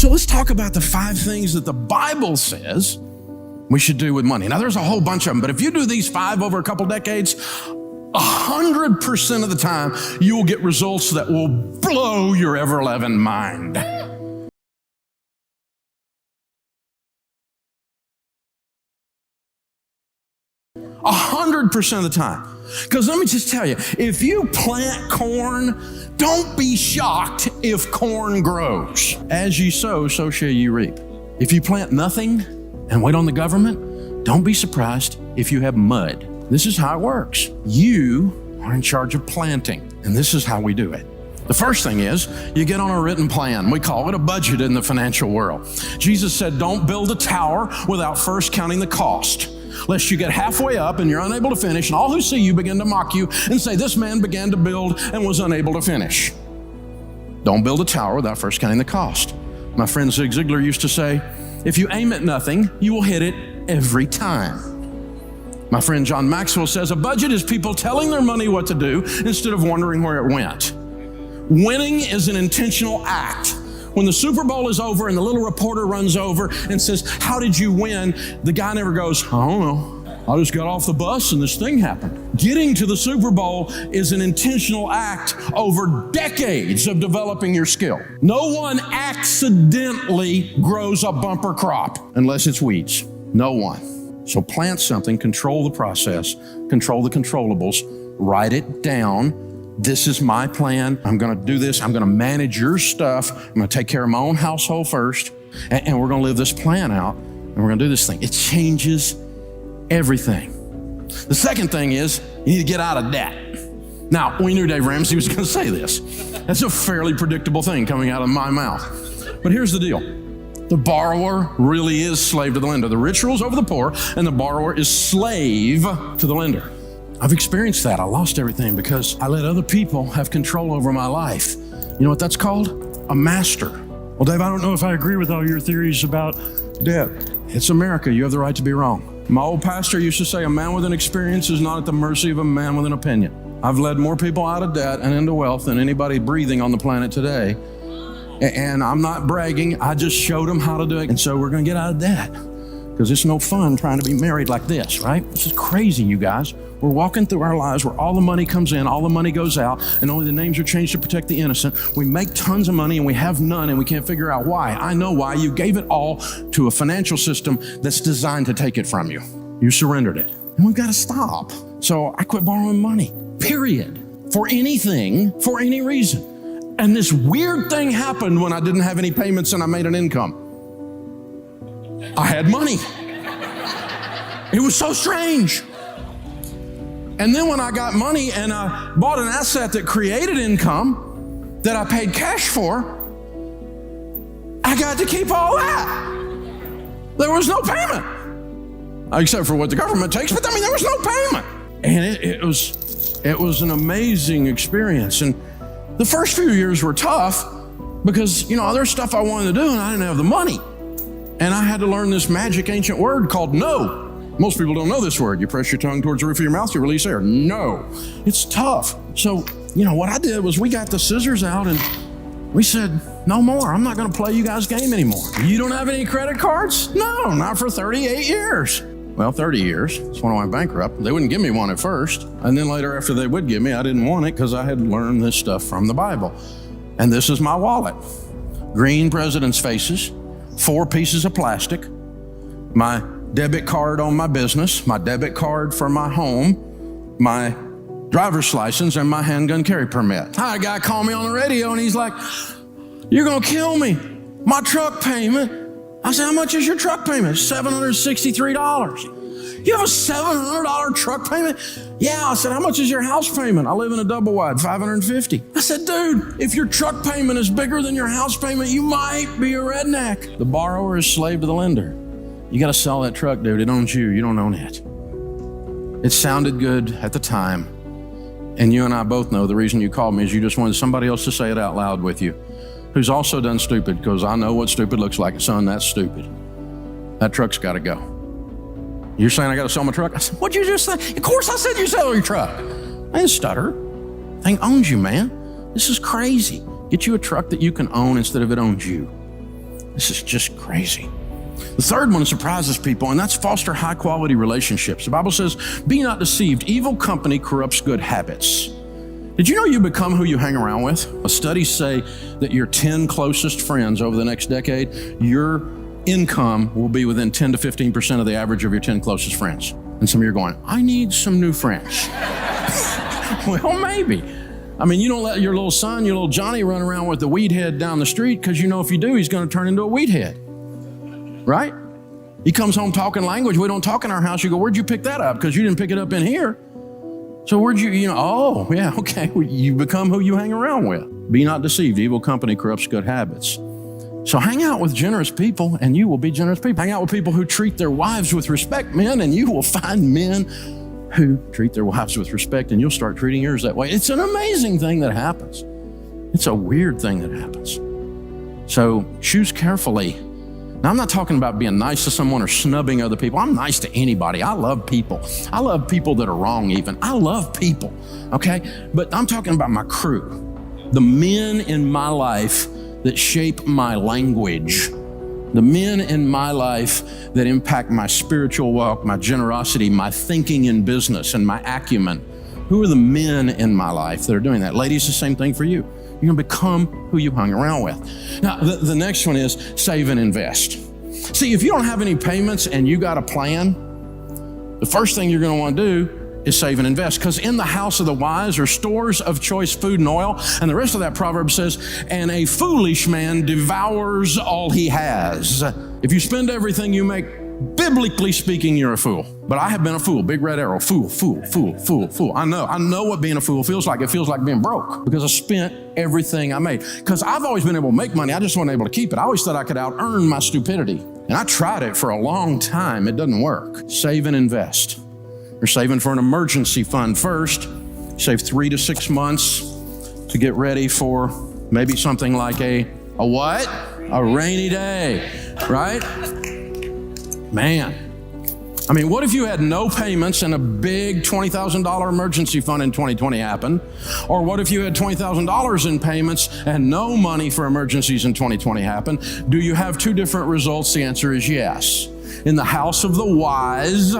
So let's talk about the 5 things that the Bible says we should do with money. Now, there's a whole bunch of them, but if you do these 5 over a couple decades, 100% of the time, you will get results that will blow your ever-loving mind. 100% of the time. Because let me just tell you, if you plant corn, don't be shocked if corn grows. As you sow, so shall you reap. If you plant nothing and wait on the government, don't be surprised if you have mud. This is how it works. You are in charge of planting, and this is how we do it. The first thing is you get on a written plan. We call it a budget in the financial world. Jesus said, don't build a tower without first counting the cost, lest you get halfway up and you're unable to finish, and all who see you begin to mock you and say, this man began to build and was unable to finish. Don't build a tower without first counting the cost. My friend Zig Ziglar used to say, if you aim at nothing, you will hit it every time. My friend John Maxwell says, a budget is people telling their money what to do instead of wondering where it went. Winning is an intentional act. When the Super Bowl is over and the little reporter runs over and says, how did you win? The guy never goes, I don't know. I just got off the bus and this thing happened. Getting to the Super Bowl is an intentional act over decades of developing your skill. No one accidentally grows a bumper crop unless it's weeds. No one. So plant something, control the process, control the controllables, write it down. This is my plan. I'm going to do this. I'm going to manage your stuff. I'm going to take care of my own household first, and we're going to live this plan out, and we're going to do this thing. It changes everything. The second thing is you need to get out of debt. Now, we knew Dave Ramsey was going to say this. That's a fairly predictable thing coming out of my mouth. But here's the deal. The borrower really is slave to the lender. The rich rules over the poor, and the borrower is slave to the lender. I've experienced that. I lost everything because I let other people have control over my life. You know what that's called? A master. Well, Dave, I don't know if I agree with all your theories about debt. It's America. You have the right to be wrong. My old pastor used to say, a man with an experience is not at the mercy of a man with an opinion. I've led more people out of debt and into wealth than anybody breathing on the planet today. And I'm not bragging. I just showed them how to do it. And so we're going to get out of debt because it's no fun trying to be married like this, right? This is crazy, you guys. We're walking through our lives where all the money comes in, all the money goes out, and only the names are changed to protect the innocent. We make tons of money and we have none, and we can't figure out why. I know why. You gave it all to a financial system that's designed to take it from you. You surrendered it. And we've got to stop. So I quit borrowing money, period, for anything, for any reason. And this weird thing happened when I didn't have any payments and I made an income. I had money. It was so strange. And then when I got money and I bought an asset that created income that I paid cash for, I got to keep all that. There was no payment, except for what the government takes, but I mean, there was no payment. And it was an amazing experience. And the first few years were tough because, there's stuff I wanted to do and I didn't have the money. And I had to learn this magic ancient word called no. Most people don't know this word. You press your tongue towards the roof of your mouth, you release air. No. It's tough. So, what I did was we got the scissors out and we said, no more. I'm not going to play you guys' game anymore. You don't have any credit cards? No, not for 38 years. Well, 30 years. That's when I went bankrupt. They wouldn't give me one at first. And then later after they would give me, I didn't want it because I had learned this stuff from the Bible. And this is my wallet. Green president's faces, 4 pieces of plastic, my debit card on my business, my debit card for my home, my driver's license, and my handgun carry permit. I had a guy call me on the radio and he's like, you're going to kill me. My truck payment. I said, how much is your truck payment? $763. You have a $700 truck payment? Yeah. I said, how much is your house payment? I live in a double wide, $550. I said, dude, if your truck payment is bigger than your house payment, you might be a redneck. The borrower is slave to the lender. You got to sell that truck, dude. It owns you. You don't own it. It sounded good at the time. And you and I both know the reason you called me is you just wanted somebody else to say it out loud with you, who's also done stupid, because I know what stupid looks like. Son, that's stupid. That truck's got to go. You're saying I got to sell my truck? I said, what'd you just say? Of course I said you sell your truck. I didn't stutter. Thing owns you, man. This is crazy. Get you a truck that you can own instead of it owns you. This is just crazy. The third one surprises people, and that's foster high-quality relationships. The Bible says, be not deceived. Evil company corrupts good habits. Did you know you become who you hang around with? Studies say that your 10 closest friends over the next decade, your income will be within 10 to 15% of the average of your 10 closest friends. And some of you are going, I need some new friends. Well, maybe. I mean, you don't let your little son, your little Johnny run around with the weed head down the street because you know if you do, he's going to turn into a weed head. Right? He comes home talking language we don't talk in our house. You go, where'd you pick that up? Because you didn't pick it up in here. So where'd oh, yeah, okay. You become who you hang around with. Be not deceived. Evil company corrupts good habits. So hang out with generous people and you will be generous people. Hang out with people who treat their wives with respect, men, and you will find men who treat their wives with respect, and you'll start treating yours that way. It's an amazing thing that happens. It's a weird thing that happens. So choose carefully. Now, I'm not talking about being nice to someone or snubbing other people. I'm nice to anybody. I love people. I love people that are wrong even. I love people, okay? But I'm talking about my crew, the men in my life that shape my language, the men in my life that impact my spiritual walk, my generosity, my thinking in business, and my acumen. Who are the men in my life that are doing that? Ladies, the same thing for you. You're gonna become who you hung around with. Now, the next one is save and invest. See, if you don't have any payments and you got a plan, the first thing you're gonna wanna do is save and invest, because in the house of the wise are stores of choice food and oil. And the rest of that proverb says, and a foolish man devours all he has. If you spend everything you make, biblically speaking, you're a fool. But I have been a fool, big red arrow, fool. I know what being a fool feels like. It feels like being broke because I spent everything I made. Because I've always been able to make money, I just wasn't able to keep it. I always thought I could out-earn my stupidity. And I tried it for a long time, it doesn't work. Save and invest. You're saving for an emergency fund first. Save 3 to 6 months to get ready for maybe something like a what? A rainy day, right? Man, I mean, what if you had no payments and a big $20,000 emergency fund in 2020 happened? Or what if you had $20,000 in payments and no money for emergencies in 2020 happened? Do you have two different results? The answer is yes. In the house of the wise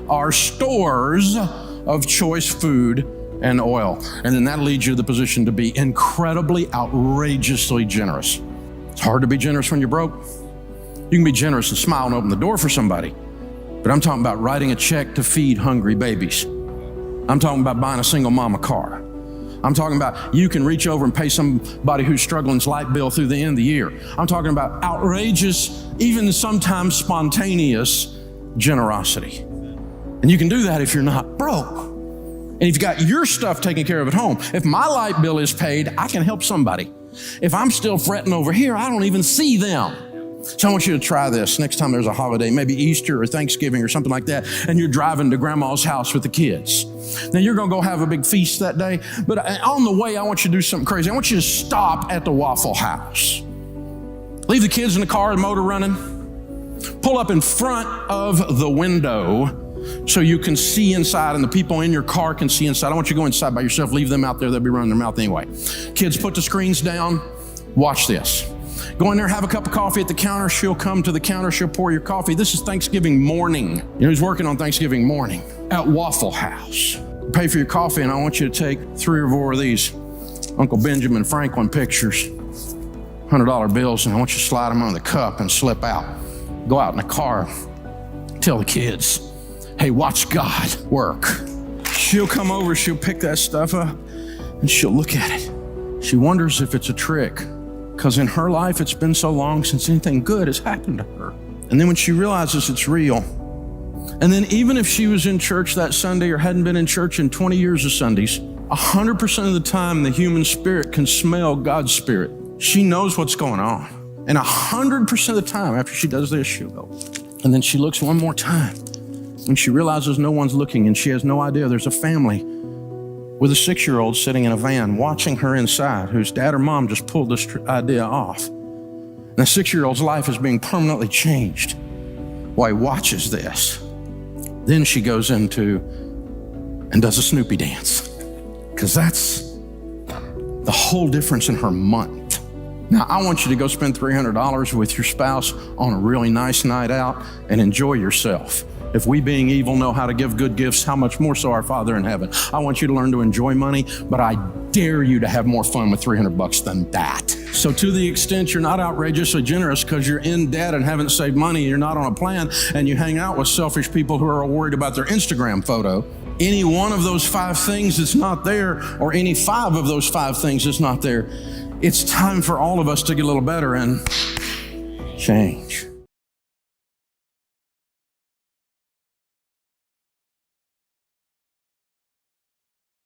are stores of choice food and oil. And then that leads you to the position to be incredibly, outrageously generous. It's hard to be generous when you're broke. You can be generous and smile and open the door for somebody. But I'm talking about writing a check to feed hungry babies. I'm talking about buying a single mom a car. I'm talking about you can reach over and pay somebody who's struggling's light bill through the end of the year. I'm talking about outrageous, even sometimes spontaneous generosity. And you can do that if you're not broke. And if you got your stuff taken care of at home, if my light bill is paid, I can help somebody. If I'm still fretting over here, I don't even see them. So I want you to try this next time there's a holiday, maybe Easter or Thanksgiving or something like that, and you're driving to grandma's house with the kids. Now you're gonna go have a big feast that day, but on the way, I want you to do something crazy. I want you to stop at the Waffle House. Leave the kids in the car, the motor running. Pull up in front of the window so you can see inside and the people in your car can see inside. I want you to go inside by yourself, leave them out there, they'll be running their mouth anyway. Kids, put the screens down, watch this. Go in there, have a cup of coffee at the counter. She'll come to the counter, she'll pour your coffee. This is Thanksgiving morning. You know who's working on Thanksgiving morning? At Waffle House. Pay for your coffee, and I want you to take 3 or 4 of these Uncle Benjamin Franklin pictures, $100 bills, and I want you to slide them on the cup and slip out. Go out in the car, tell the kids, hey, watch God work. She'll come over, she'll pick that stuff up, and she'll look at it. She wonders if it's a trick, because in her life, it's been so long since anything good has happened to her. And then when she realizes it's real, and then even if she was in church that Sunday or hadn't been in church in 20 years of Sundays, 100% of the time, the human spirit can smell God's spirit. She knows what's going on. And 100% of the time after she does this, she'll go. And then she looks one more time. When she realizes no one's looking and she has no idea there's a family with a 6-year-old sitting in a van watching her inside, whose dad or mom just pulled this idea off. And the 6-year-old's life is being permanently changed while he watches this. Then she goes into and does a Snoopy dance, because that's the whole difference in her month. Now, I want you to go spend $300 with your spouse on a really nice night out and enjoy yourself. If we being evil know how to give good gifts, how much more so our Father in heaven? I want you to learn to enjoy money, but I dare you to have more fun with $300 than that. So to the extent you're not outrageously generous because you're in debt and haven't saved money, you're not on a plan, and you hang out with selfish people who are worried about their Instagram photo, any one of those 5 things that's not there, or any 5 of those 5 things that's not there, it's time for all of us to get a little better and change.